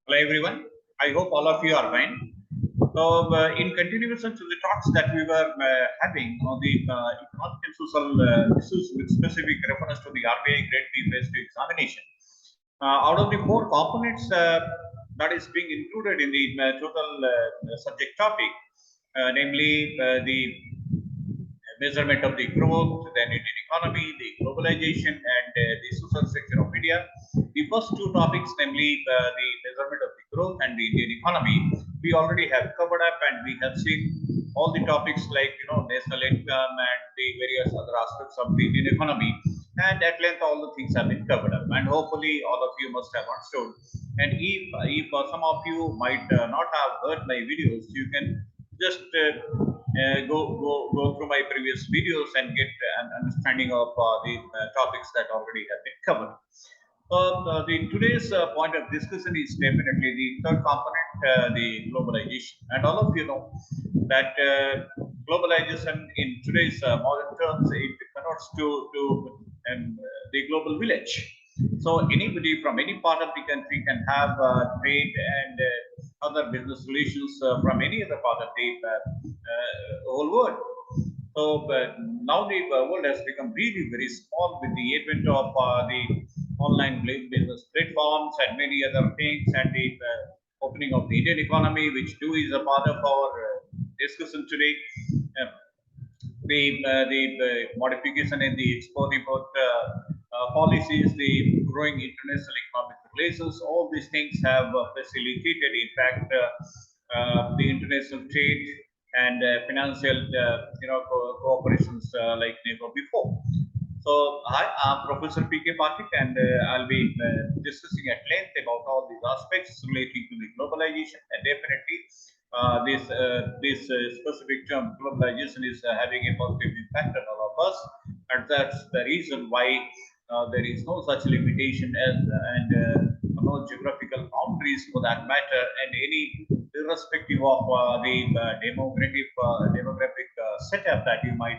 Hello everyone. I hope all of you are fine. So, in continuation to the talks that we were having on the economic and social issues with specific reference to the RBI Grade B Phase 2 examination, out of the four components that is being included in the total subject topic, namely the measurement of the growth, then Indian economy, the globalization, and the social structure of India. The first two topics, namely the measurement of the growth and the Indian economy, we already have covered up, and we have seen all the topics like national income and the various other aspects of the Indian economy. And at length, all the things have been covered up, and hopefully, all of you must have understood. And if some of you might not have heard my videos, you can just go through my previous videos and get an understanding of the topics that already have been covered. The today's point of discussion is definitely the third component, the globalization. And all of you know that globalization in today's modern terms, it connotes to the global village. So anybody from any part of the country can have trade and other business relations from any other part of the whole world. So now the world has become really very small with the advent of the online business platforms and many other things, and the opening of the Indian economy, which too is a part of our discussion today. Uh, the modification in the export import policies, the growing international economic relations, all these things have facilitated, in fact, the international trade and financial, cooperations like never before. So, hi, I'm Professor P.K. Pathik, and I'll be discussing at length about all these aspects relating to the globalization. And definitely, this specific term, globalization, is having a positive impact on all of us, and that's the reason why there is no such limitation as no geographical boundaries for that matter, and any irrespective of the demographic setup that you might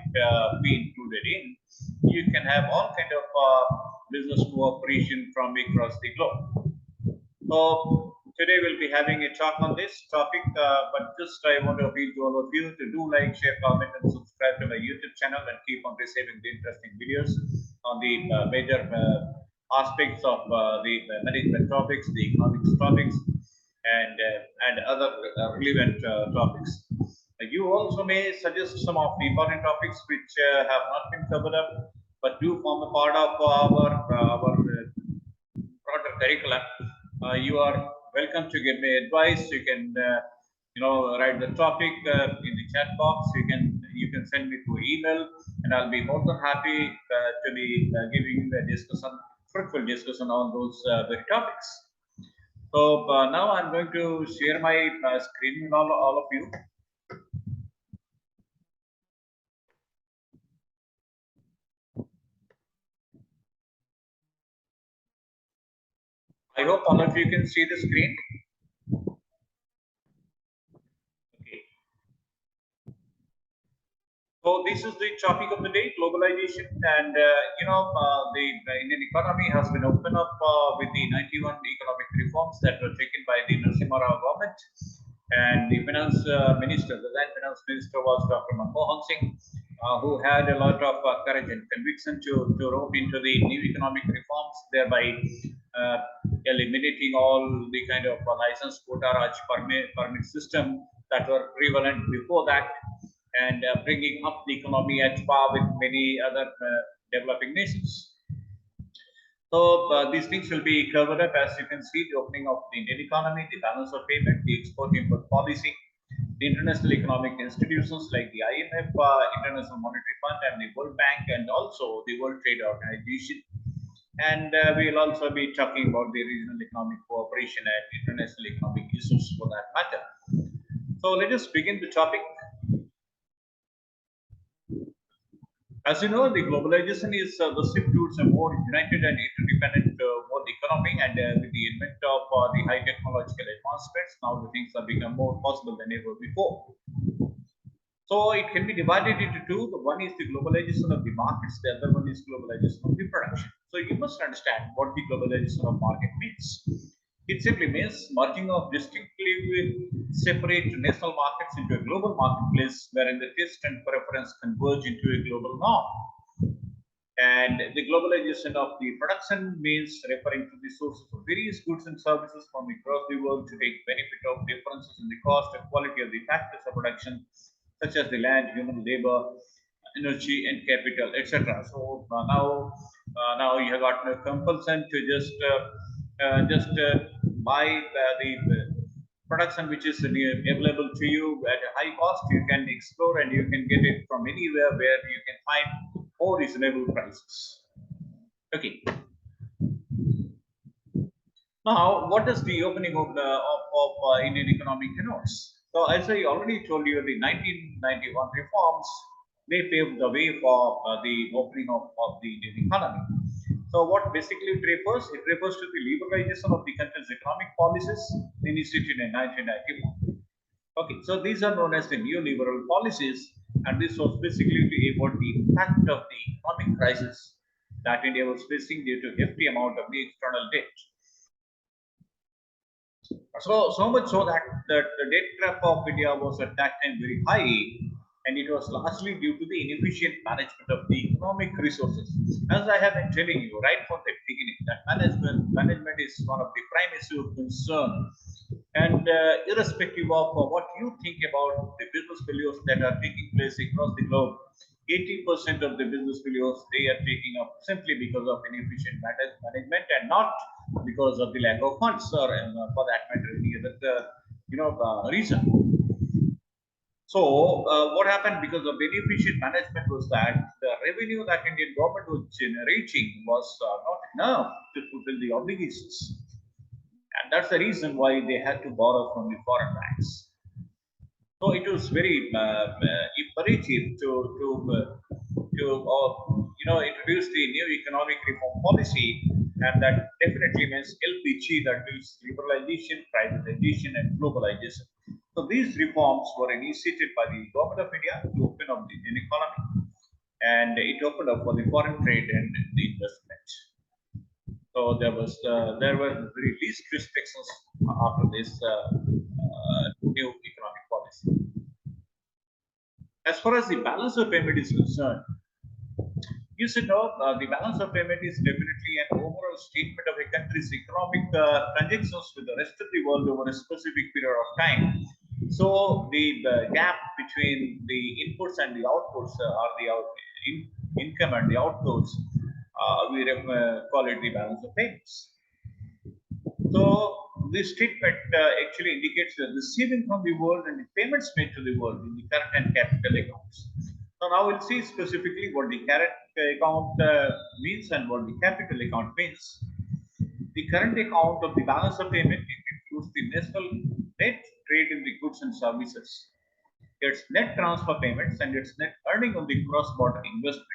be included in, you can have all kind of business cooperation from across the globe. So today we'll be having a talk on this topic, but just I want to appeal to all of you to do like, share, comment, and subscribe to my YouTube channel, and keep on receiving the interesting videos on the major aspects of the management topics, the economics topics, and other relevant topics. You also may suggest some of the important topics which have not been covered up, but do form a part of our broader curriculum. You are welcome to give me advice. You can, write the topic in the chat box. You can send me through email, and I'll be more than happy to be giving you a fruitful discussion on those very topics. So now I'm going to share my screen with all of you. I hope all of you can see the screen. Okay. So this is the topic of the day, globalization, and the Indian economy has been opened up with the 91 economic reforms that were taken by the Narasimha Rao government, and the finance minister, the then finance minister, was Dr. Manmohan Singh, who had a lot of courage and conviction to rope into the new economic reforms, thereby uh, eliminating all the kind of license quota Raj permit system that were prevalent before that, and bringing up the economy at par with many other developing nations. So these things will be covered up, as you can see: the opening of the Indian economy, the balance of payment, the export-import policy, the international economic institutions like the IMF, International Monetary Fund, and the World Bank, and also the World Trade Organization. And we'll also be talking about the regional economic cooperation and international economic issues for that matter. So let us begin the topic. As you know, the globalization is the shift towards a more united and interdependent world economy, and with the advent of the high technological advancements, now the things have become more possible than ever before. So it can be divided into two. The one is the globalization of the markets, the other one is globalization of the production. So you must understand what the globalization of market means. It simply means merging of distinctly separate national markets into a global marketplace wherein the taste and preference converge into a global norm. And the globalization of the production means referring to the sources of various goods and services from across the world to take benefit of differences in the cost and quality of the factors of production, such as the land, human labor, energy, and capital, etc. So now you have got no compulsion to just buy the production which is available to you at a high cost. You can explore and you can get it from anywhere where you can find more reasonable prices. Okay. Now, what is the opening of the Indian economic canals? So, as I already told you, the 1991 reforms they paved the way for the opening of the Indian economy. So, what basically it refers? It refers to the liberalization of the country's economic policies initiated in 1991. Okay, so these are known as the neoliberal policies, and this was basically about the impact of the economic crisis that India was facing due to hefty amount of the external debt. So much so that the debt trap of India was at that time very high, and it was largely due to the inefficient management of the economic resources. As I have been telling you right from the beginning, that management is one of the prime issue of concern. And irrespective of what you think about the business failures that are taking place across the globe, 80% of the business failures they are taking up simply because of inefficient management and not because of the lack of funds or for that matter any other reason. So what happened because of inefficient management was that the revenue that Indian government was generating was not enough to fulfill the obligations, and that's the reason why they had to borrow from the foreign banks. So it was very imperative to introduce the new economic reform policy, and that definitely means LPG, that means liberalization, privatization, and globalization. So these reforms were initiated by the government of India to open up the Indian economy, and it opened up for the foreign trade and the investment. So there were very least restrictions after this new economic policy. As far as the balance of payment is concerned, you should know the balance of payment is definitely an overall statement of a country's economic transactions with the rest of the world over a specific period of time. So the gap between the inputs and the outputs income and the outputs, we call it the balance of payments. So this statement actually indicates the receiving from the world and the payments made to the world in the current and capital accounts. So now we'll see specifically what the current account means and what the capital account means. The current account of the balance of payment includes the national net trade in the goods and services, its net transfer payments, and its net earning on the cross-border investment.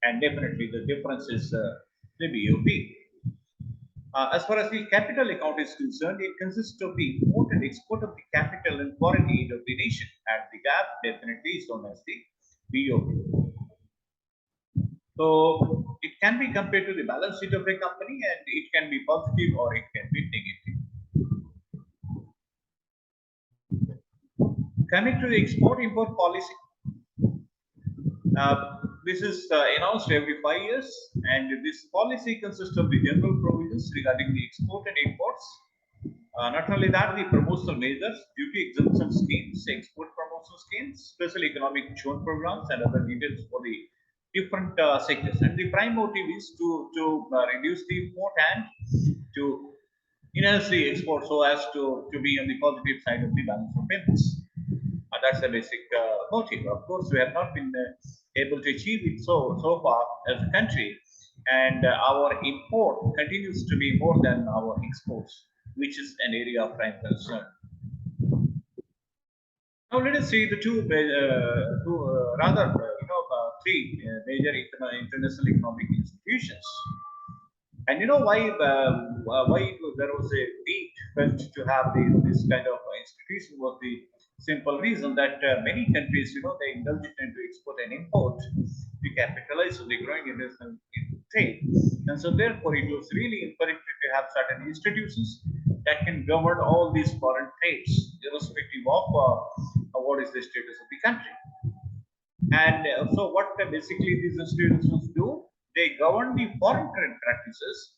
And definitely the difference is the BOP. As far as the capital account is concerned, it consists of the import and export of the capital and foreign aid of the nation, and the gap definitely is known as the BOP. So it can be compared to the balance sheet of a company, and it can be positive or it can be negative. Coming to the export-import policy, this is announced every 5 years, and this policy consists of the general provisions regarding the export and imports. Not only that, the promotional measures, duty exemption schemes, export promotion schemes, special economic zone programs, and other details for the different sectors. And the prime motive is to reduce the import and to enhance the export so as to be on the positive side of the balance of payments. That's the basic motive. Of course, we have not been able to achieve it so far as a country, and our import continues to be more than our exports, which is an area of prime concern. Now let us see the three major international economic institutions. And you know why there was a need to have this kind of institution was the simple reason that many countries, they indulge into export and import to capitalize on the growing international trade. And so therefore it was really imperative to have have certain institutions that can govern all these foreign trades, irrespective of what is the status of the country. And so, what basically these institutions do, they govern the foreign trade practices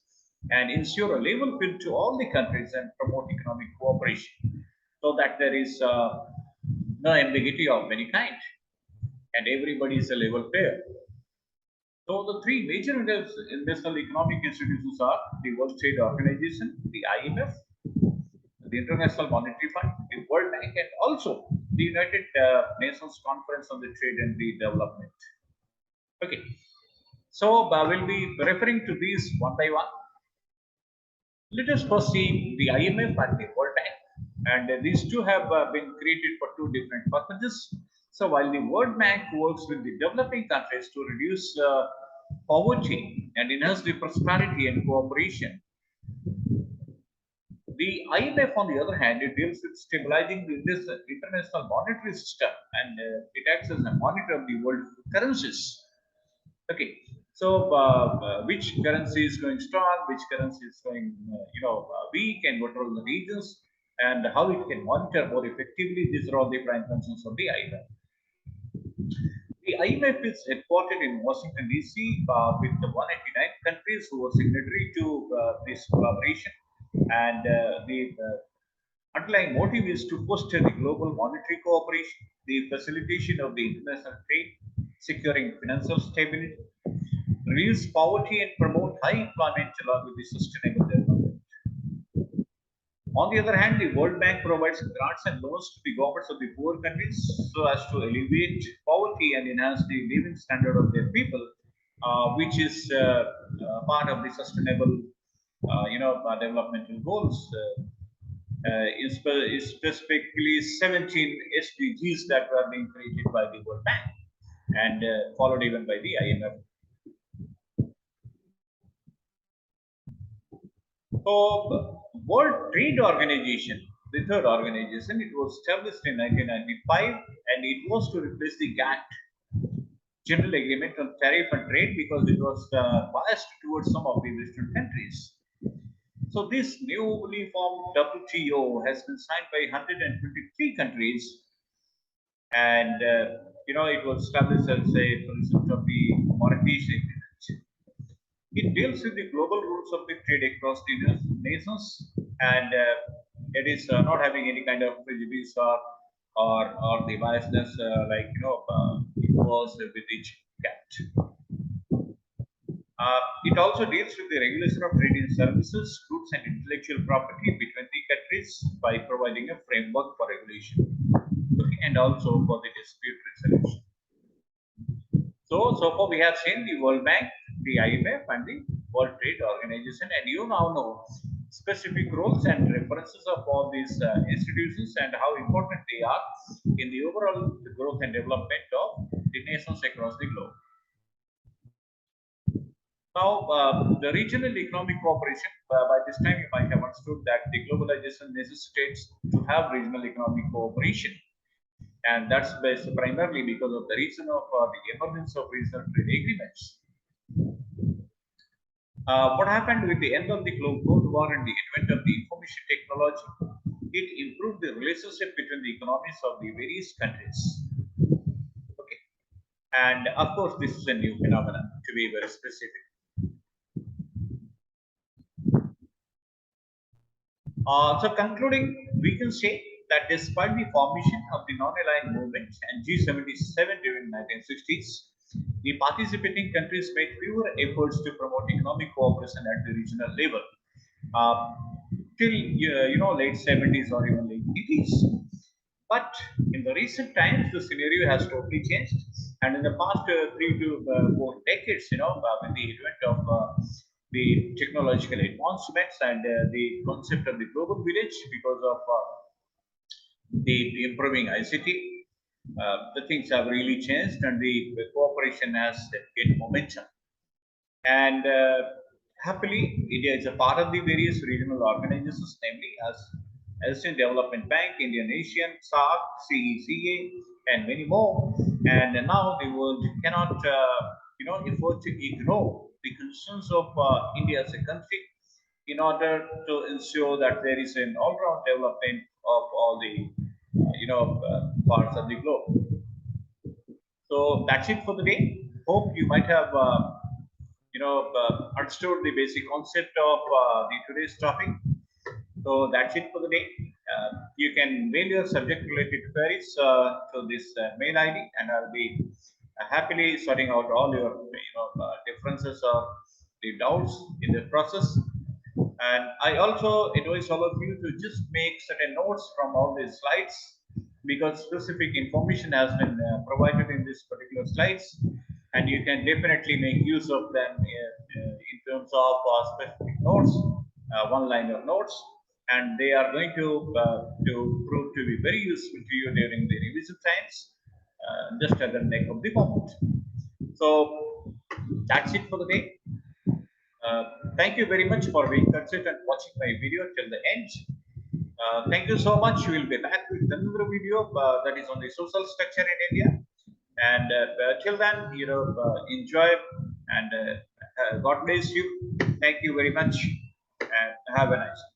and ensure a level field to all the countries and promote economic cooperation, so that there is no ambiguity of any kind, and everybody is a level player. So the three major international economic institutions are the World Trade Organization, the IMF, the International Monetary Fund, the World Bank, and also the United Nations Conference on the Trade and the Development. Okay, so we'll be referring to these one by one. Let us first see the IMF and the World Bank, and these two have been created for two different purposes. So while the World Bank works with the developing countries to reduce poverty and enhance the prosperity and cooperation, the IMF, on the other hand, it deals with stabilizing the international monetary system, and it acts as a monitor of the world currencies. Okay, so which currency is going strong, which currency is going, weak, and what are the regions, and how it can monitor more effectively. These are all the prime concerns of the IMF. The IMF is headquartered in Washington D.C. With the 189 countries who are signatory to this collaboration, and the underlying motive is to foster the global monetary cooperation, the facilitation of the international trade, securing financial stability, reduce poverty, and promote high employment along with the sustainable development. On the other hand, the World Bank provides grants and loans to the governments of the poor countries so as to alleviate poverty and enhance the living standard of their people, which is part of the sustainable, developmental goals. Is specifically 17 SDGs that were being created by the World Bank and followed even by the IMF. So, World Trade Organization, the third organization, it was established in 1995, and it was to replace the GATT, General Agreement on Tariff and Trade, because it was biased towards some of the Western countries. So this newly formed WTO has been signed by 123 countries, and it was established as a result of the Marrakesh Agreement. It deals with the global rules of the trade across the nations, and it is not having any kind of prejudice or the biasness it was with each GATT. It also deals with the regulation of trade in services, goods, and intellectual property between the countries by providing a framework for regulation, okay, and also for the dispute resolution. So far we have seen the World Bank, the IMF, and the World Trade Organization, and you now know specific roles and references of all these institutions and how important they are in the overall growth and development of the nations across the globe. Now, the regional economic cooperation, by this time you might have understood that the globalization necessitates to have regional economic cooperation. And that's based primarily because of the reason of the emergence of regional trade agreements. What happened with the end of the Cold War and the advent of the information technology, it improved the relationship between the economies of the various countries. Okay. And of course, this is a new phenomenon, to be very specific. So concluding, we can say that despite the formation of the non-aligned movement and G77 during 1960s, the participating countries made fewer efforts to promote economic cooperation at the regional level till late 70s or even late 80s. But in the recent times, the scenario has totally changed, and in the past 3 to 4 decades, with the advent of the technological advancements and the concept of the global village because of the improving ICT, the things have really changed and the cooperation has gained momentum. And happily, India is a part of the various regional organizations, namely as Asian Development Bank, Indian Asian, SAARC, CECA, and many more. And now the world cannot, afford to ignore the concerns of India as a country in order to ensure that there is an all-round development of all the parts of the globe. So that's it for the day. Hope you might have understood the basic concept of the today's topic. So that's it for the day. You can mail your subject-related queries to this mail ID, and I'll be happily sorting out all your differences or the doubts in the process. And I also advise all of you to just make certain notes from all these slides, because specific information has been provided in these particular slides, and you can definitely make use of them in terms of specific notes, one-liner notes, and they are going to prove to be very useful to you during the revision times, just at the neck of the moment. So that's it for the day. Uh, Thank you very much for being consistent watching my video till the end. Thank you so much. We will be back with another video that is on the social structure in India. And till then, enjoy, and God bless you. Thank you very much, and have a nice day.